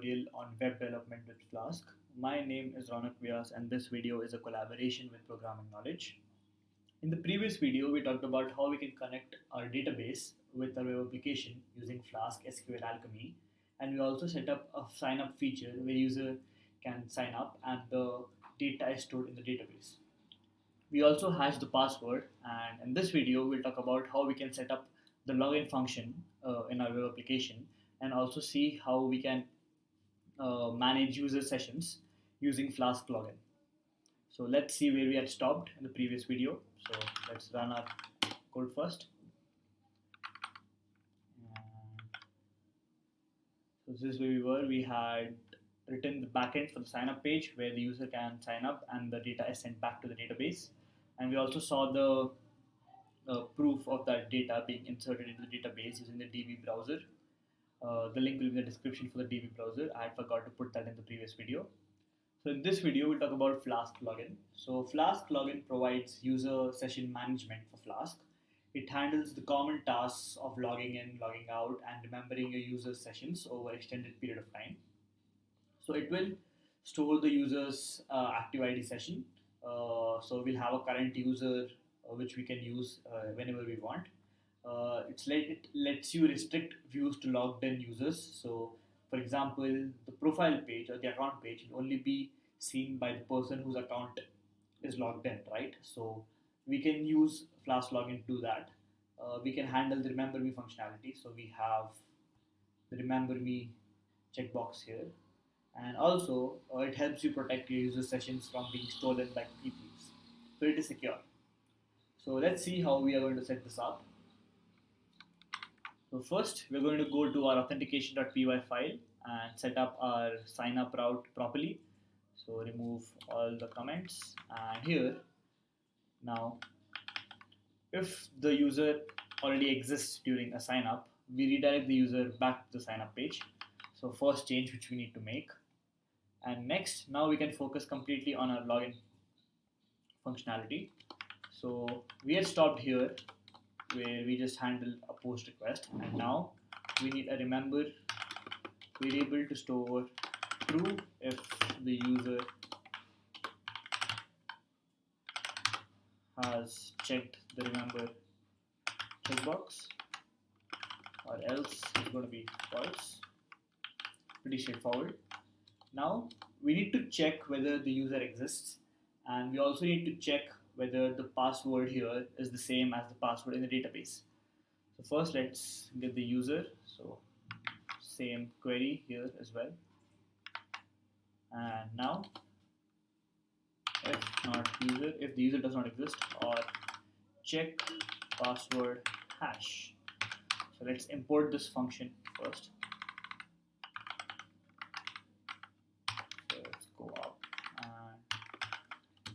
tutorial on web development with Flask. My name is Ronak Vyas and this video is a collaboration with Programming Knowledge. In the previous video, we talked about how we can connect our database with our web application using Flask SQL Alchemy, and we also set up a sign up feature where user can sign up and the data is stored in the database. We also hash the password, and in this video we'll talk about how we can set up the login function in our web application and also see how we can manage user sessions using Flask-Login. So let's see where we had stopped in the previous video. So let's run our code first. So this is where we were. We had written the backend for the sign up page where the user can sign up and the data is sent back to the database. And we also saw the proof of that data being inserted into the database using the DB browser. The link will be in the description for the DB browser. I had forgot to put that in the previous video. So in this video, we'll talk about Flask-Login. So Flask-Login provides user session management for Flask. It handles the common tasks of logging in, logging out, and remembering your user's sessions over an extended period of time. So it will store the user's active ID session. So we'll have a current user which we can use whenever we want. It lets you restrict views to logged in users. So for example, the profile page or the account page will only be seen by the person whose account is logged in, right? So we can use Flask-Login to do that. We can handle the remember me functionality. So we have the remember me checkbox here. And also it helps you protect your user sessions from being stolen by cookie thieves. So it is secure. So let's see how we are going to set this up. So first, we're going to go to our authentication.py file and set up our sign up route properly. So remove all the comments, and here, now, if the user already exists during a sign up, we redirect the user back to the sign up page. So first change which we need to make. And next, now we can focus completely on our login functionality. So we had stopped here where we just handle a post request, and now we need a remember variable to store true if the user has checked the remember checkbox, or else it's going to be false. Pretty straightforward. Now we need to check whether the user exists, and we also need to check whether the password here is the same as the password in the database. So first let's get the user, so same query here as well. And now if the user does not exist, or check password hash. So let's import this function first. So let's go up and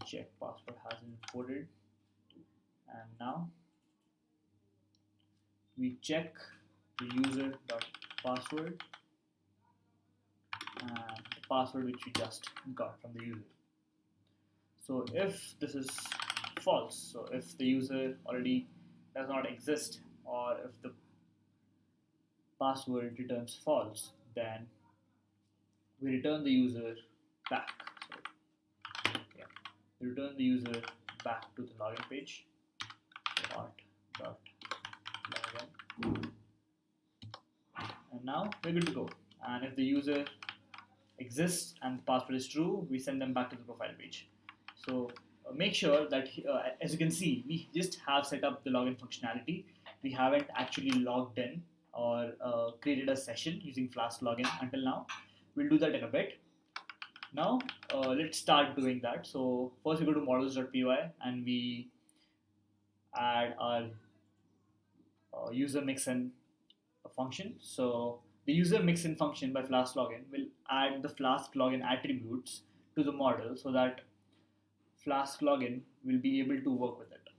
check password has been imported, and now we check the user.password and the password which we just got from the user. So if this is false, so if the user already does not exist, or if the password returns false, then we return the user back. Return the user back to the login page. Login. And now we're good to go. And if the user exists and the password is true, we send them back to the profile page. So make sure that, as you can see, we just have set up the login functionality. We haven't actually logged in or created a session using Flask-Login until now. We'll do that in a bit. Now let's start doing that. So first we go to models.py and we add our user mixin function. So the user mixin function by Flask-Login will add the Flask-Login attributes to the model so that Flask-Login will be able to work with it.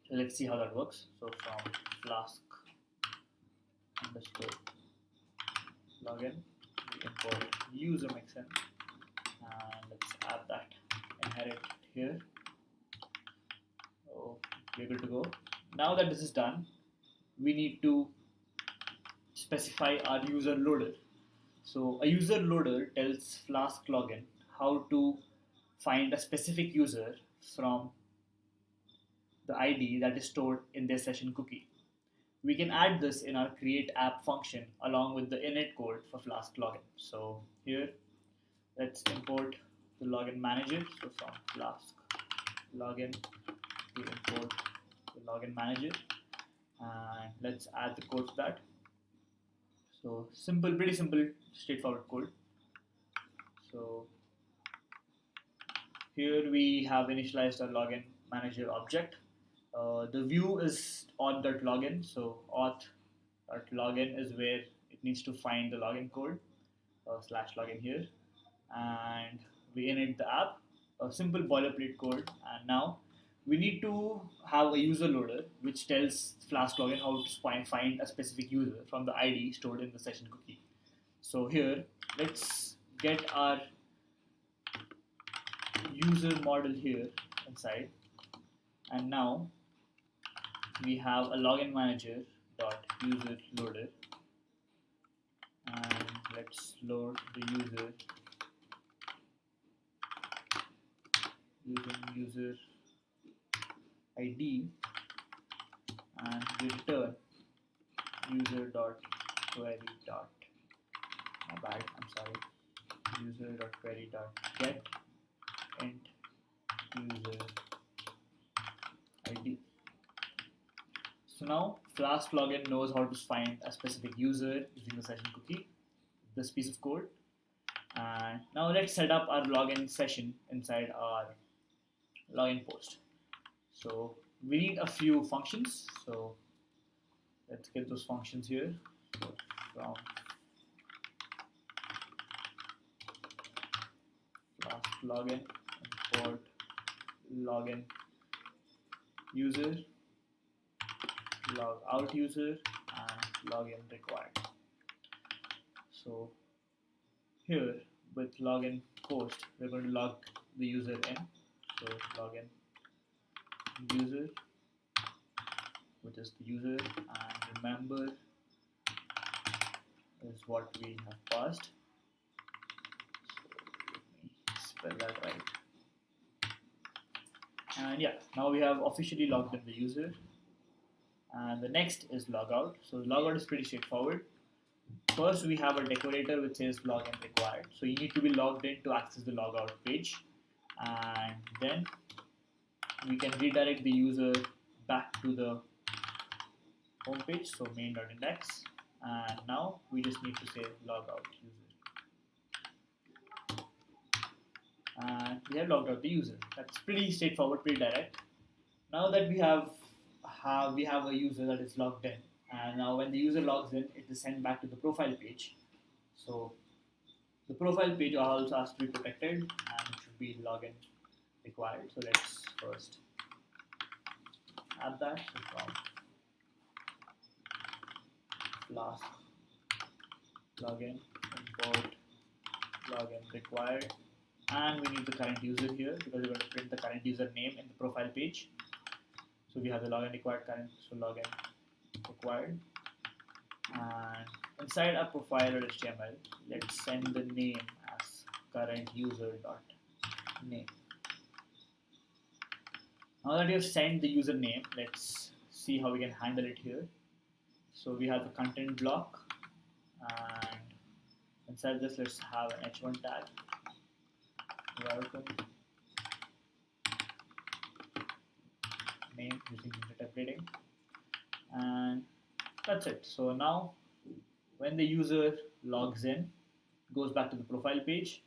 So let's see how that works. So from Flask_login we import user mixin. And let's add that inherit here. So we're good to go. Now that this is done, we need to specify our user loader. So a user loader tells Flask-Login how to find a specific user from the ID that is stored in their session cookie. We can add this in our create app function along with the init code for Flask-Login. So here, let's import the login manager. So from Flask-Login, we import the login manager, and let's add the code for that. So simple, pretty simple, straightforward code. So here we have initialized our login manager object. The view is auth.login, so auth.login is where it needs to find the login code slash login here, and we init the app, a simple boilerplate code, and now we need to have a user loader which tells Flask-Login how to find a specific user from the ID stored in the session cookie. So here, let's get our user model here inside, and now we have a login manager dot user loader, and let's load the user using user ID, and we return user dot query dot user dot query dot get int user ID. So now Flask-Login knows how to find a specific user using the session cookie, this piece of code. And now let's set up our login session inside our login post. So we need a few functions. So let's get those functions here. So from Flask-Login, import login user, log out user, and login required. So here with login post, we're going to log the user in. So login user, which is the user, and remember is what we have passed. So let me spell that right. And yeah, now we have officially logged in the user. And the next is logout. So logout is pretty straightforward. First, we have a decorator which says login required. So you need to be logged in to access the logout page. And then we can redirect the user back to the home page, so main.index. And now we just need to say logout user. And we have logged out the user. That's pretty straightforward, pretty direct. Now that we have a user that is logged in, and now when the user logs in, it is sent back to the profile page. So the profile page also has to be protected, and it should be login required. So let's first add that. So from Flask login, import login required, and we need the current user here because we're going to print the current user name in the profile page. So we have the login required current, so login required, and inside our profile.html, let's send the name as current user dot name. Now that we have sent the username, let's see how we can handle it here. So we have the content block, and inside this, let's have an h1 tag. Welcome name using interpreting, and that's it. So now when the user logs in, goes back to the profile page.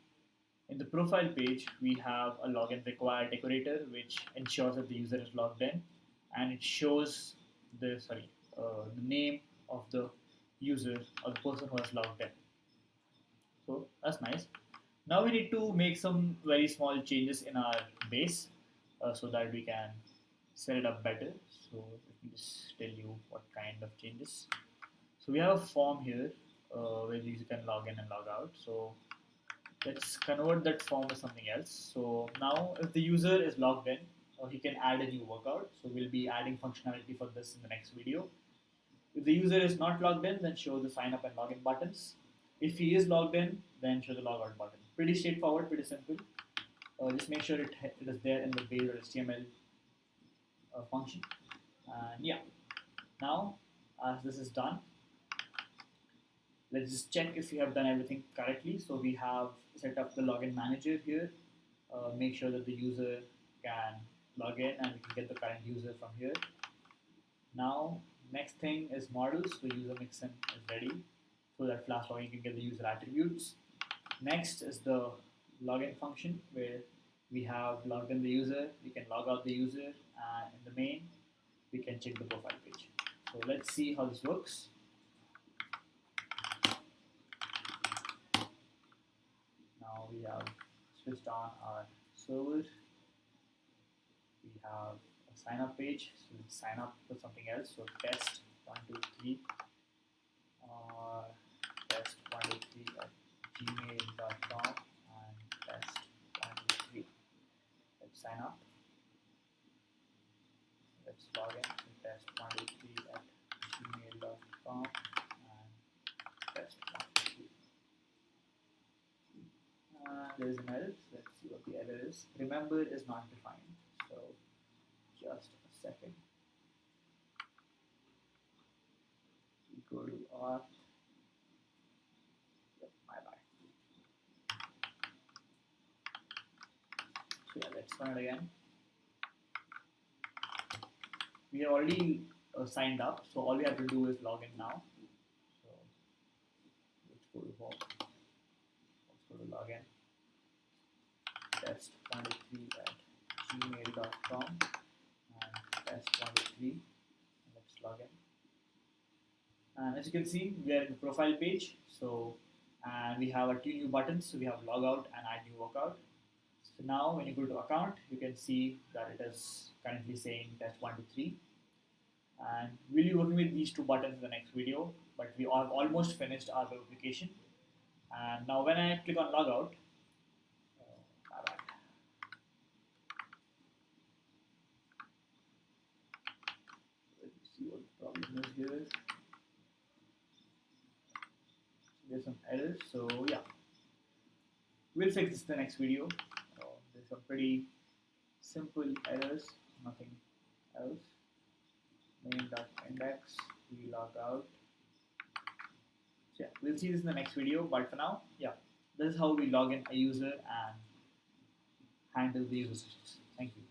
In the profile page, we have a login required decorator which ensures that the user is logged in, and it shows the name of the user or the person who has logged in. So that's nice. Now we need to make some very small changes in our base so that we can set it up better. So let me just tell you what kind of changes. So we have a form here where you can log in and log out. So let's convert that form to something else. So now if the user is logged in, he can add a new workout. So we'll be adding functionality for this in the next video. If the user is not logged in, then show the sign up and login buttons. If he is logged in, then show the logout button. Pretty straightforward, pretty simple. Just make sure it is there in the base.html function. And yeah, now as this is done, let's just check if we have done everything correctly. So we have set up the login manager here. Make sure that the user can log in and we can get the current user from here. Now, next thing is models. The user mixin is ready so that Flask-Login can get the user attributes. Next is the login function where we have logged in the user, we can log out the user, and in the main, we can check the profile page. So let's see how this works. Now we have switched on our server. We have a sign up page, so let's sign up for something else. So test 123 or test123 at gmail.com and test123. Let's sign up. Let's log in to test123 at gmail.com and test123. There is an error, so let's see what the error is. Remember is not defined, so just a second. We go to auth. Yep, my bad. So yeah, let's run it again. We have already signed up, so all we have to do is log in now. So let's go to home. Let's go to login. Test123 at gmail.com and test123. Let's log in. And as you can see, we are in the profile page. So, and we have our two new buttons. So we have logout and add new workout. So now when you go to account, you can see that it is currently saying test123. And we'll be working with these two buttons in the next video, but we have almost finished our application. And now when I click on logout, let's see what the problem is here. There's some errors, so yeah, we'll fix this in the next video. There's some pretty simple errors, nothing else. Main.index, we log out. So yeah, we'll see this in the next video, but for now, yeah, this is how we log in a user and handle the user sessions. Thank you.